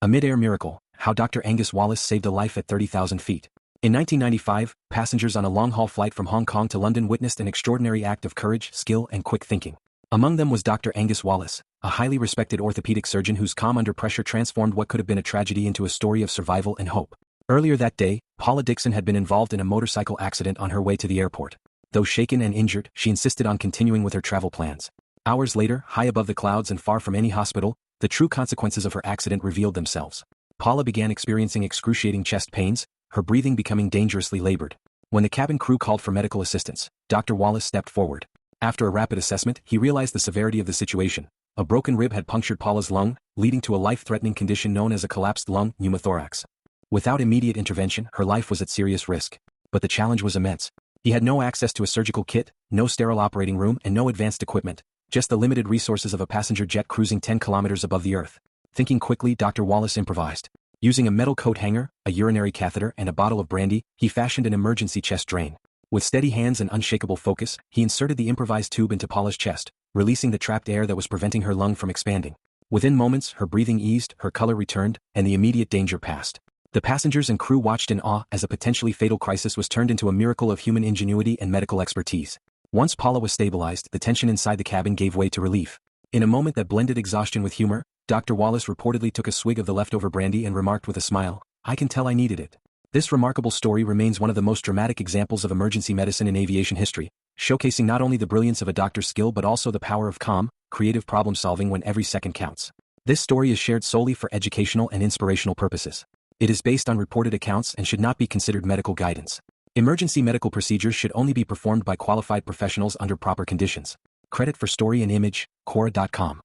A mid-air miracle, how Dr. Angus Wallace saved a life at 30,000 feet. In 1995, passengers on a long-haul flight from Hong Kong to London witnessed an extraordinary act of courage, skill, and quick thinking. Among them was Dr. Angus Wallace, a highly respected orthopedic surgeon whose calm under pressure transformed what could have been a tragedy into a story of survival and hope. Earlier that day, Paula Dixon had been involved in a motorcycle accident on her way to the airport. Though shaken and injured, she insisted on continuing with her travel plans. Hours later, high above the clouds and far from any hospital, the true consequences of her accident revealed themselves. Paula began experiencing excruciating chest pains, her breathing becoming dangerously labored. When the cabin crew called for medical assistance, Dr. Wallace stepped forward. After a rapid assessment, he realized the severity of the situation. A broken rib had punctured Paula's lung, leading to a life-threatening condition known as a collapsed lung pneumothorax. Without immediate intervention, her life was at serious risk. But the challenge was immense. He had no access to a surgical kit, no sterile operating room, and no advanced equipment, just the limited resources of a passenger jet cruising 10 kilometers above the earth. Thinking quickly, Dr. Wallace improvised. Using a metal coat hanger, a urinary catheter, and a bottle of brandy, he fashioned an emergency chest drain. With steady hands and unshakable focus, he inserted the improvised tube into Paula's chest, releasing the trapped air that was preventing her lung from expanding. Within moments, her breathing eased, her color returned, and the immediate danger passed. The passengers and crew watched in awe as a potentially fatal crisis was turned into a miracle of human ingenuity and medical expertise. Once Paula was stabilized, the tension inside the cabin gave way to relief. In a moment that blended exhaustion with humor, Dr. Wallace reportedly took a swig of the leftover brandy and remarked with a smile, "I can tell I needed it." This remarkable story remains one of the most dramatic examples of emergency medicine in aviation history, showcasing not only the brilliance of a doctor's skill but also the power of calm, creative problem-solving when every second counts. This story is shared solely for educational and inspirational purposes. It is based on reported accounts and should not be considered medical guidance. Emergency medical procedures should only be performed by qualified professionals under proper conditions. Credit for story and image, Quora.com.